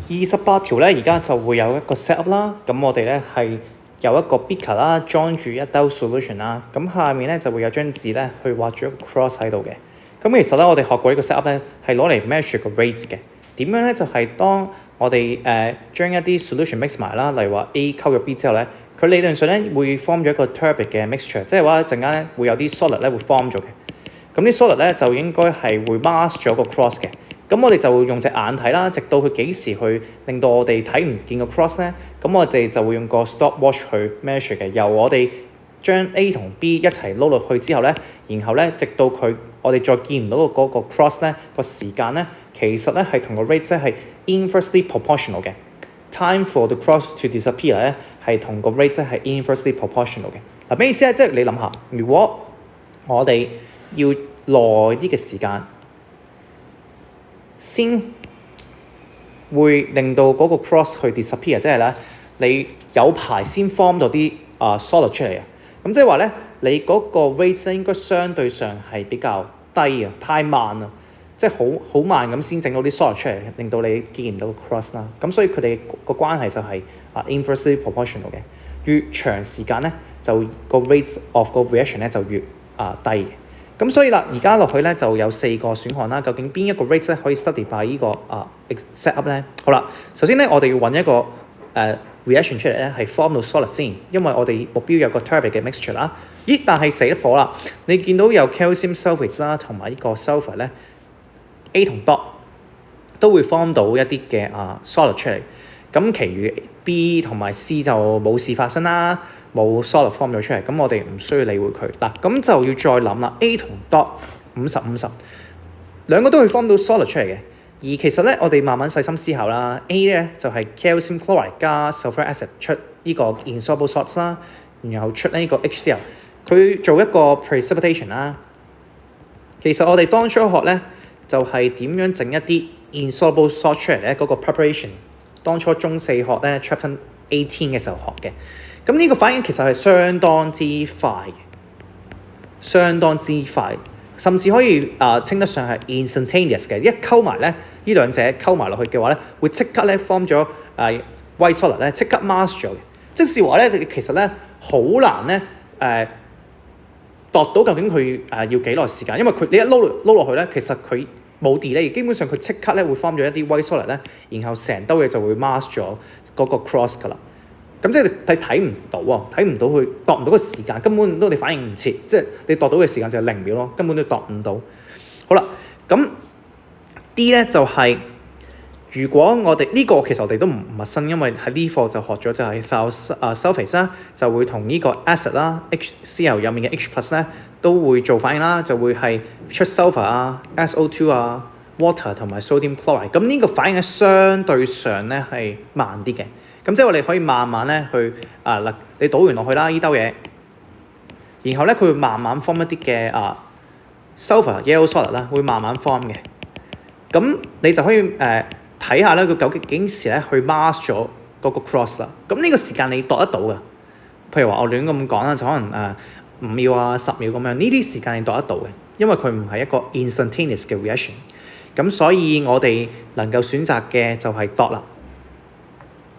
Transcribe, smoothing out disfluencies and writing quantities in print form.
28條咧，而家就會有一個 set up 啦。咁我哋咧係有一個 beaker 啦，裝住一兜 solution 啦。咁下面咧就會有張紙咧去畫住一個 cross 喺度嘅。咁其實咧，我哋學過呢個 set up 咧係攞嚟 measure 個 rates 嘅。點樣咧？就係當我哋將一啲 solution mix 埋啦，例如話 A 溝入 B 之後咧，佢理論上咧會 form 咗一個 turbid 嘅 mixture， 即係話一陣間咧會有啲 solid 咧會 form 咗嘅。咁啲 solid 咧就應該係會 mask 咗個 cross 嘅。咁我哋就會用隻眼睇啦，直到佢幾時去令到我哋睇唔見個 cross 咧？咁我哋就會用個 stopwatch 去 measure 嘅。由我哋將 A 同 B 一齊撈落去之後咧，然後咧直到我哋再見唔到嗰個 cross 咧個時間咧，其實咧係同個 rate 咧係 inversely proportional 嘅。Time for the cross to disappear 咧係同個 rate 咧係 inversely proportional 嘅。咩意思咧？即係你諗下，如果我哋要耐啲嘅時間，先會令到嗰個 cross 去 disappear， 即係咧你有排先 form 到啲solid 出嚟啊。咁即係話咧，你嗰個 rate 咧應該相對上係比較低啊，太慢啊，即係好慢咁先整到啲 solid 出嚟，令到你見唔到個 cross 啦。咁所以佢哋個關係就係inversely proportional 嘅。越長時間咧，就個 rate of 個 reaction 咧就越低嘅。咁所以啦，而家落去咧就有4個選項啦。究竟邊一個 rate 咧可以 study by 呢個set up 咧？好啦，首先咧我哋要揾一個reaction 出嚟咧係 form 到 solid 先，因為我哋目標有個 turbid 嘅 mixture 啦。咦，但係死得火啦！你見到有 calcium sulfate 啦，同埋呢個 sulfur 咧 ，A 同 dot 都會 form 到一啲嘅solid 出嚟。咁其餘 B 同埋 C 就冇事發生啦，冇 solid form 咗出嚟，咁我哋唔需要理會佢。嗱，咁就要再諗啦。A 同 dot 50-50，兩個都會 form 到 solid 出嚟嘅。而其實咧，我哋慢慢細心思考啦。A 咧就係 calcium chloride 加 sulfuric acid 出呢個 insoluble salts 啦，然後出呢個 HCl， 佢做一個 precipitation 啦。其實我哋當初學咧就係點樣整一啲 insoluble salt 出嚟咧，嗰個 preparation。當初中四學咧 Chapter 18嘅時候學嘅，咁呢個反應其實係相當之快嘅，相當之快，甚至可以稱得上係 instantaneous 嘅。一溝埋咧，呢兩者溝埋落去嘅話咧，會即刻咧 form 咗white solid 咧，即刻 mask 咗嘅。即是話咧，其實咧好難咧度到究竟佢要幾耐時間，因為你一撈落去咧，其實佢冇 delay， 基本上佢即刻咧會 form 咗一啲 white solid 咧，然後成兜嘢就會 mask 咗嗰個 cross 噶啦。咁即係你睇唔到啊，睇唔到佢度唔到個時間，根本都你反應唔切，即係你度到嘅時間就係0秒咯，根本都度唔到。好啦，咁 D 咧就係、如果我哋呢個其實我哋都唔陌生，因為喺呢課就學咗就係 sulfate 啦，就會同呢個 acid 啦 HCl 入面嘅 H+ 咧都會做反應啦，就會係出 sulfur SO2 water 同埋 sodium chloride。咁呢個反應咧相對上咧係慢啲嘅。咁即係我哋可以慢慢咧去你倒完落去啦呢兜嘢，然後咧佢會慢慢 form 一啲嘅sulfur yellow solid 啦，會慢慢 form 嘅。咁你就可以睇下咧佢究竟幾時咧去 mask 咗嗰個 cross 啦。咁呢個時間你度得到㗎。譬如話我亂咁講啦，就可能5秒10秒咁樣，呢啲時間你度得到嘅，因為佢唔係一個 instantaneous 嘅 reaction。咁所以我哋能夠選擇嘅就係度啦。